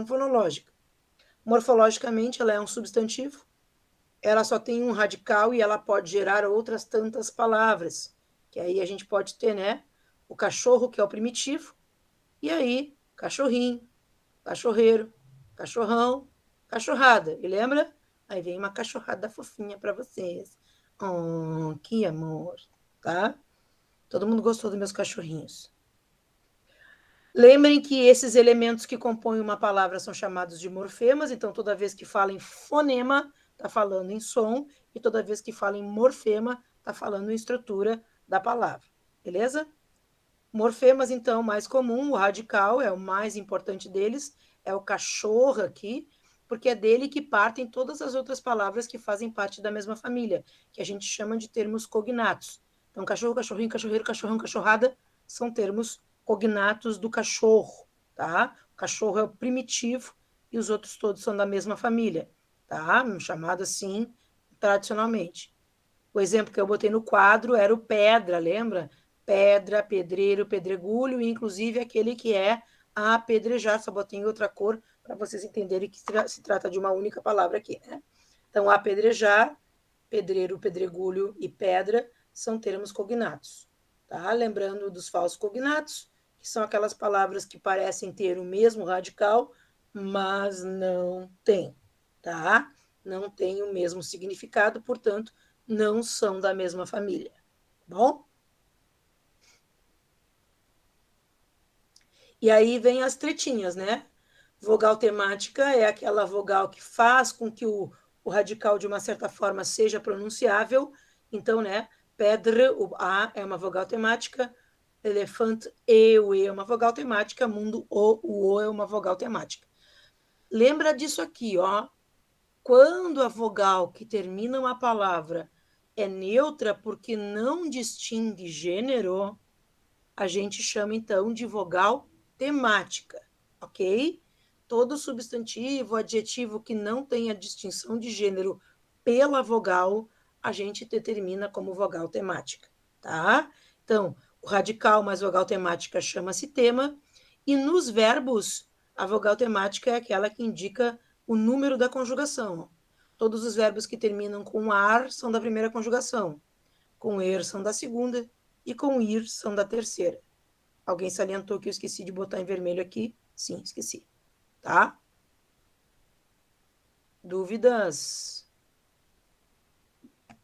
fonológica. Morfologicamente, ela é um substantivo, ela só tem um radical e ela pode gerar outras tantas palavras, que aí a gente pode ter, né, o cachorro, que é o primitivo, e aí, cachorrinho, cachorreiro, cachorrão, cachorrada. E lembra? Aí vem uma cachorrada fofinha para vocês. Oh, que amor, tá? Todo mundo gostou dos meus cachorrinhos. Lembrem que esses elementos que compõem uma palavra são chamados de morfemas, então toda vez que fala em fonema, está falando em som, e toda vez que fala em morfema, está falando em estrutura da palavra. Beleza? Morfemas, então, mais comum, o radical é o mais importante deles, é o cachorro aqui, porque é dele que partem todas as outras palavras que fazem parte da mesma família, que a gente chama de termos cognatos. Então, cachorro, cachorrinho, cachorreiro, cachorrão, cachorrada são termos cognatos do cachorro, tá? O cachorro é o primitivo e os outros todos são da mesma família, tá? Chamado assim tradicionalmente. O exemplo que eu botei no quadro era o pedra, lembra? Pedra, pedreiro, pedregulho, e inclusive aquele que é apedrejar, só botei em outra cor para vocês entenderem que se trata de uma única palavra aqui, né? Então, apedrejar, pedreiro, pedregulho e pedra são termos cognatos, tá? Lembrando dos falsos cognatos, que são aquelas palavras que parecem ter o mesmo radical, mas não tem, tá? Não tem o mesmo significado, portanto, não são da mesma família, bom? E aí vem as tretinhas, né? Vogal temática é aquela vogal que faz com que o radical, de uma certa forma, seja pronunciável. Então, né? Pedra, o A é uma vogal temática, elefante, o E é uma vogal temática, mundo, o é uma vogal temática. Lembra disso aqui, ó. Quando a vogal que termina uma palavra é neutra porque não distingue gênero, a gente chama então de vogal temática, ok? Todo substantivo, adjetivo que não tenha distinção de gênero pela vogal, a gente determina como vogal temática, tá? Então, o radical mais vogal temática chama-se tema, e nos verbos, a vogal temática é aquela que indica o número da conjugação. Todos os verbos que terminam com ar são da primeira conjugação, com er são da segunda e com ir são da terceira. Alguém salientou que eu esqueci de botar em vermelho aqui? Sim, esqueci. Tá? Dúvidas?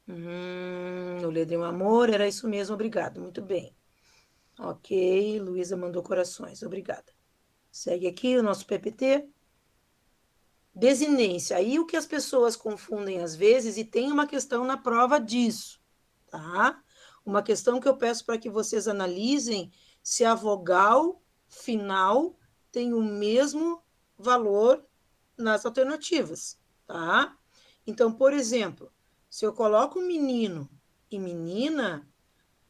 O Ledre é um amor, era isso mesmo, obrigado. Muito bem. Ok, Luísa mandou corações, obrigada. Segue aqui o nosso PPT. Desinência. Aí o que as pessoas confundem às vezes, e tem uma questão na prova disso, tá? Uma questão que eu peço para que vocês analisem se a vogal final tem o mesmo valor nas alternativas, tá? Então, por exemplo, se eu coloco menino e menina,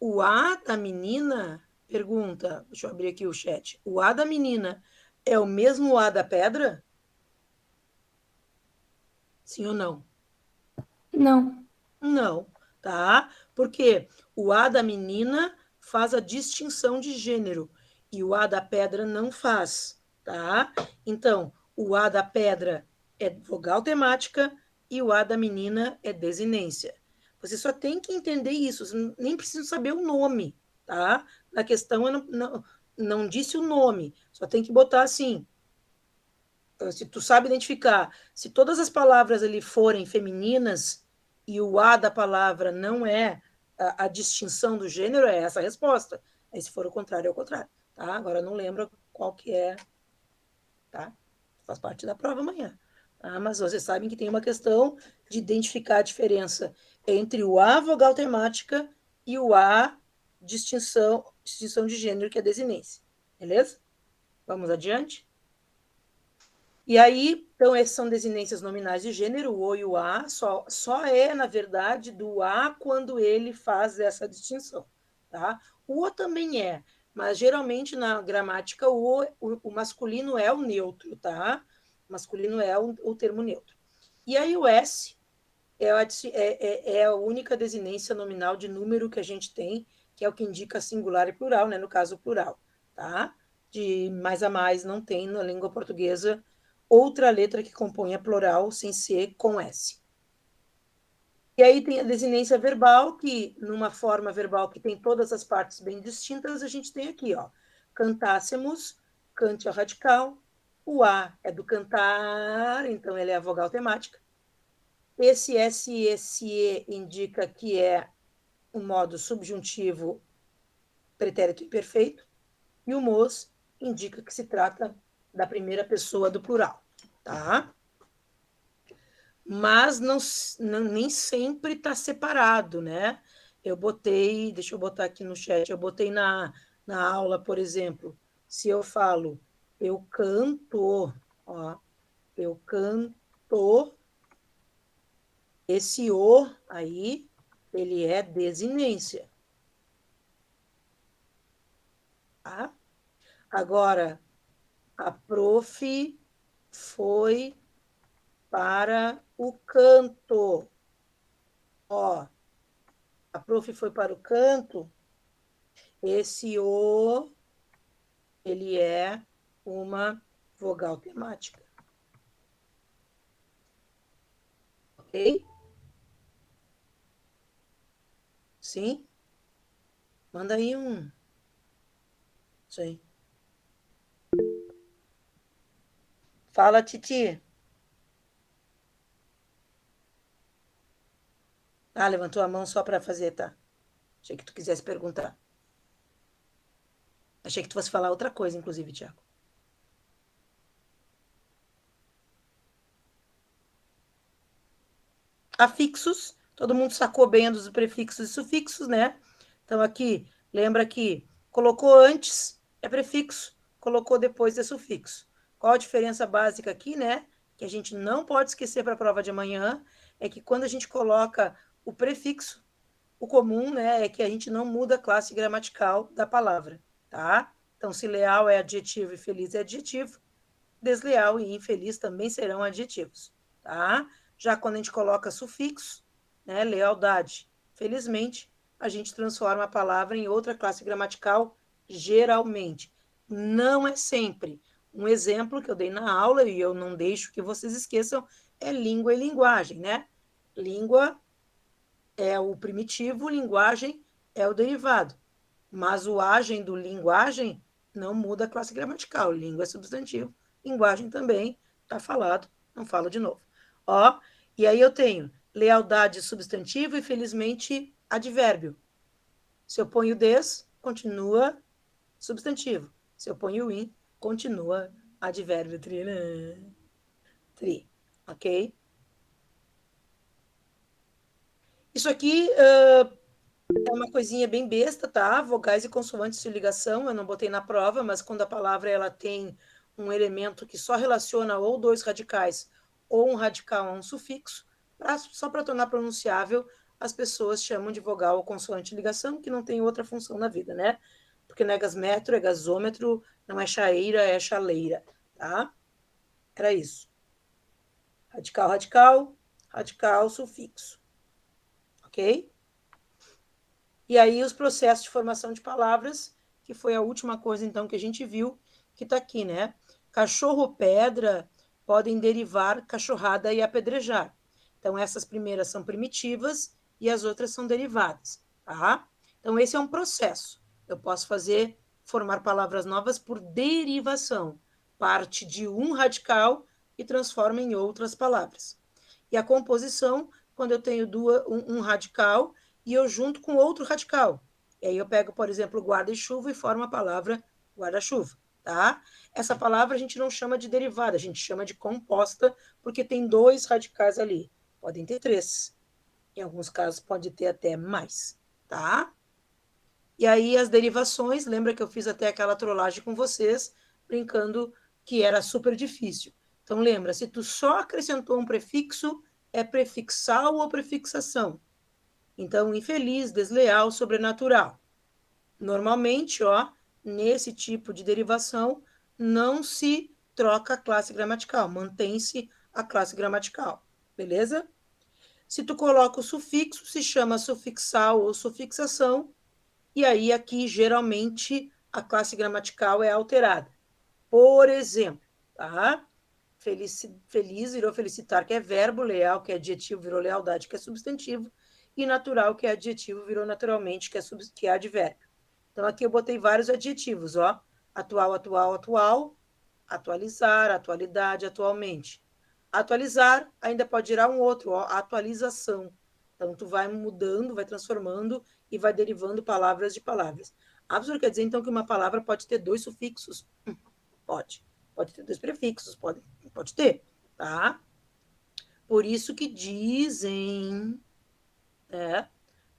o A da menina, pergunta, deixa eu abrir aqui o chat, o A da menina é o mesmo A da pedra? Sim ou não? Não. Não, tá? Porque o A da menina faz a distinção de gênero e o A da pedra não faz, tá? Então, o A da pedra é vogal temática e o A da menina é desinência. Você só tem que entender isso, você nem precisa saber o nome, tá? Na questão, eu não disse o nome, só tem que botar assim. Se tu sabe identificar, se todas as palavras ali forem femininas e o A da palavra não é a distinção do gênero, é essa a resposta. Aí, se for o contrário, é o contrário. Tá? Agora, não lembro qual que é, tá? Faz parte da prova amanhã. Tá? Mas vocês sabem que tem uma questão de identificar a diferença entre o A vogal temática e o A distinção de gênero, que é desinência. Beleza? Vamos adiante? E aí, então, essas são desinências nominais de gênero, o e o a, só é, na verdade, do a quando ele faz essa distinção, tá? O o também é, mas geralmente na gramática o masculino é o neutro, tá? O masculino é o termo neutro. E aí o s é a única desinência nominal de número que a gente tem, que é o que indica singular e plural, né? No caso, plural, tá? De mais a mais não tem na língua portuguesa outra letra que compõe a plural sem ser com S. E aí tem a desinência verbal, que numa forma verbal que tem todas as partes bem distintas, a gente tem aqui, ó, cantássemos, cante a radical, o A é do cantar, então ele é a vogal temática. Esse S e esse E indica que é um modo subjuntivo pretérito imperfeito, e o mos indica que se trata da primeira pessoa do plural, tá? Mas nem sempre está separado, né? Eu botei, deixa eu botar aqui no chat, eu botei na aula, por exemplo, se eu falo eu canto, ó, eu canto, esse o aí, ele é desinência, tá? Agora, a prof foi para o canto, ó, a prof foi para o canto, esse o ele é uma vogal temática, ok? Sim? Manda aí um. Sim. Fala, Titi. Ah, levantou a mão só para fazer, tá? Achei que tu quisesse perguntar. Achei que tu fosse falar outra coisa, inclusive, Tiago. Afixos, todo mundo sacou bem dos prefixos e sufixos, né? Então, aqui, lembra que colocou antes é prefixo, colocou depois é sufixo. Qual a diferença básica aqui, né? Que a gente não pode esquecer para a prova de amanhã, é que quando a gente coloca o prefixo, o comum, né, é que a gente não muda a classe gramatical da palavra, tá? Então, se leal é adjetivo e feliz é adjetivo, desleal e infeliz também serão adjetivos, tá? Já quando a gente coloca sufixo, né, lealdade, felizmente, a gente transforma a palavra em outra classe gramatical, geralmente. Não é sempre. Um exemplo que eu dei na aula, e eu não deixo que vocês esqueçam, é língua e linguagem, né? Língua é o primitivo, linguagem é o derivado. Mas o agem do linguagem não muda a classe gramatical. Língua é substantivo, linguagem também, está falado, não falo de novo. Ó, e aí eu tenho lealdade substantivo e felizmente advérbio. Se eu ponho des, continua substantivo. Se eu ponho in, continua advérbio. Tri, né? Tri, ok? Isso aqui é uma coisinha bem besta, tá? Vogais e consoantes de ligação, eu não botei na prova, mas quando a palavra ela tem um elemento que só relaciona ou dois radicais ou um radical a um sufixo, só para tornar pronunciável, as pessoas chamam de vogal ou consoante de ligação, que não tem outra função na vida, né? Porque não é gasmetro, é gasômetro, não é chaeira, é chaleira, tá? Era isso. Radical, radical, radical, sufixo, ok? E aí os processos de formação de palavras, que foi a última coisa então que a gente viu, que está aqui, né? Cachorro, pedra podem derivar cachorrada e apedrejar. Então essas primeiras são primitivas e as outras são derivadas, tá? Então esse é um processo. Eu posso formar palavras novas por derivação, parte de um radical e transforma em outras palavras. E a composição, quando eu tenho um radical e eu junto com outro radical. E aí eu pego, por exemplo, guarda e chuva e formo a palavra guarda-chuva, tá? Essa palavra a gente não chama de derivada, a gente chama de composta, porque tem dois radicais ali. Podem ter três. Em alguns casos pode ter até mais, tá? E aí as derivações, lembra que eu fiz até aquela trollagem com vocês, brincando que era super difícil. Então lembra, se tu só acrescentou um prefixo, é prefixal ou prefixação. Então, infeliz, desleal, sobrenatural. Normalmente, ó, nesse tipo de derivação, não se troca a classe gramatical, mantém-se a classe gramatical, beleza? Se tu coloca o sufixo, se chama sufixal ou sufixação, e aí aqui geralmente a classe gramatical é alterada. Por exemplo, tá? Feliz virou felicitar, que é verbo, leal, que é adjetivo, virou lealdade, que é substantivo, e natural, que é adjetivo, virou naturalmente, que é advérbio. Então, aqui eu botei vários adjetivos, ó. Atual, atual, atual, atualizar, atualidade, atualmente. Atualizar ainda pode gerar um outro, ó, atualização. Então, tu vai mudando, vai transformando e vai derivando palavras de palavras. Absurdo quer dizer, então, que uma palavra pode ter dois sufixos? Pode. Pode ter dois prefixos, pode ter, tá? Por isso que dizem,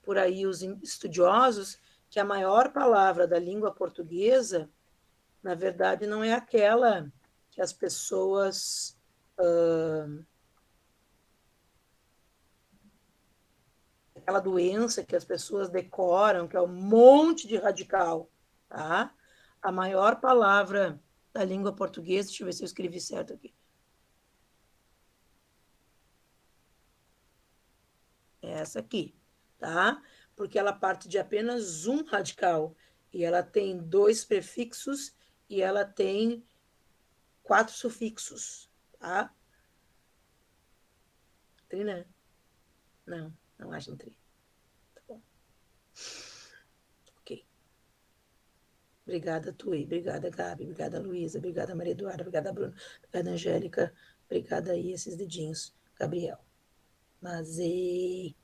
por aí os estudiosos, que a maior palavra da língua portuguesa, na verdade, não é aquela que as pessoas aquela doença que as pessoas decoram, que é um monte de radical, tá? A maior palavra da língua portuguesa, deixa eu ver se eu escrevi certo aqui. É essa aqui, tá? Porque ela parte de apenas um radical e ela tem dois prefixos e ela tem quatro sufixos, tá? Tri, né? Não, não acho um tri. Tá bom. Ok. Obrigada, Tui. Obrigada, Gabi. Obrigada, Luísa. Obrigada, Maria Eduarda. Obrigada, Bruno. Obrigada, Angélica. Obrigada aí, esses dedinhos. Gabriel. Mas ele.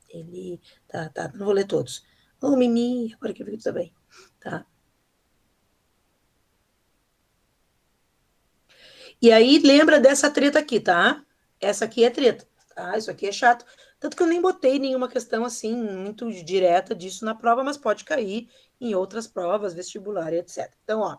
Tá. Não vou ler todos. Ô, Mimi, agora que eu vi que tu tá bem. Tá. E aí, lembra dessa treta aqui, tá? Essa aqui é treta, tá? Isso aqui é chato. Tanto que eu nem botei nenhuma questão assim, muito direta disso na prova, mas pode cair em outras provas, vestibular e etc. Então, ó,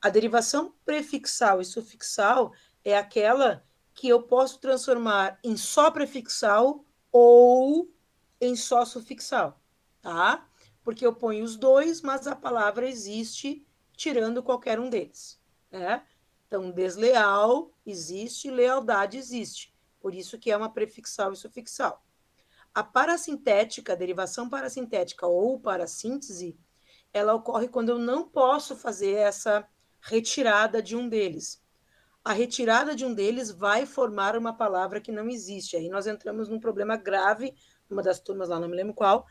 a derivação prefixal e sufixal é aquela que eu posso transformar em só prefixal ou em só sufixal, tá? Porque eu ponho os dois, mas a palavra existe tirando qualquer um deles, né? Então, desleal existe, lealdade existe. Por isso que é uma prefixal e sufixal. A parasintética, a derivação parasintética ou parassíntese, ela ocorre quando eu não posso fazer essa retirada de um deles. A retirada de um deles vai formar uma palavra que não existe. Aí nós entramos num problema grave, numa das turmas lá, não me lembro qual,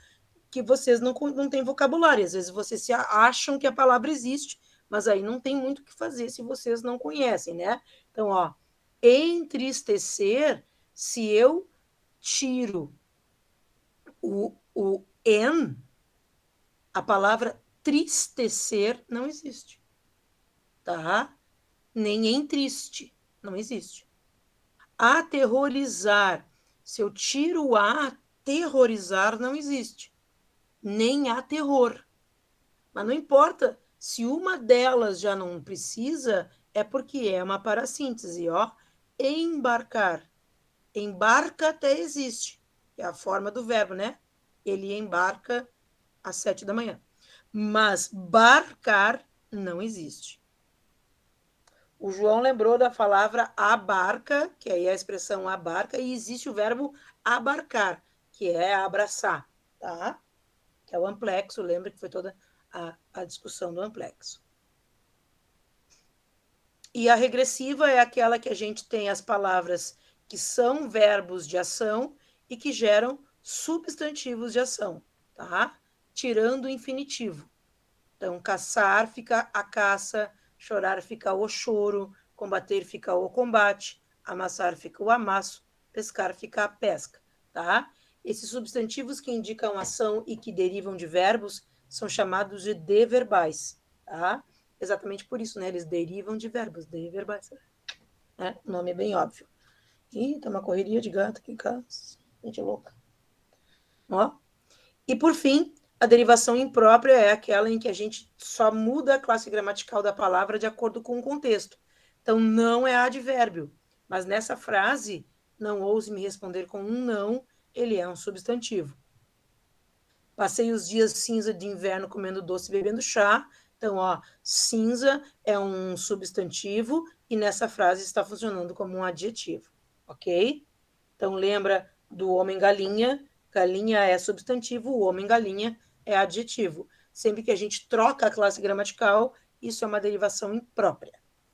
que vocês não têm vocabulário. Às vezes vocês se acham que a palavra existe, mas aí não tem muito o que fazer se vocês não conhecem, né? Então, ó, entristecer, se eu tiro o en, a palavra tristecer não existe, tá? Nem em triste, não existe. Aterrorizar, se eu tiro o a, terrorizar não existe, nem há terror. Mas não importa, se uma delas já não precisa, é porque é uma parassíntese, ó. Embarcar. Embarca até existe, é a forma do verbo, né? Ele embarca às 7 da manhã. Mas barcar não existe. O João lembrou da palavra abarca, que aí é a expressão abarca, e existe o verbo abarcar, que é abraçar, tá? Que é o amplexo, lembra que foi toda a discussão do amplexo. E a regressiva é aquela que a gente tem as palavras que são verbos de ação e que geram substantivos de ação, tá? Tirando o infinitivo. Então, caçar fica a caça, chorar fica o choro, combater fica o combate, amassar fica o amasso, pescar fica a pesca, tá? Esses substantivos que indicam ação e que derivam de verbos são chamados de deverbais, tá? Exatamente por isso, né? Eles derivam de verbos, deverbais. Né? O nome é bem óbvio. Ih, tá uma correria de gato aqui em casa. Gente louca. Ó. E, por fim, a derivação imprópria é aquela em que a gente só muda a classe gramatical da palavra de acordo com o contexto. Então, não é advérbio. Mas nessa frase, não ouse me responder com um não, ele é um substantivo. Passei os dias cinza de inverno comendo doce e bebendo chá. Então, ó, cinza é um substantivo e nessa frase está funcionando como um adjetivo, ok? Então, lembra do homem-galinha. Galinha é substantivo, o homem-galinha é adjetivo. Sempre que a gente troca a classe gramatical, isso é uma derivação imprópria.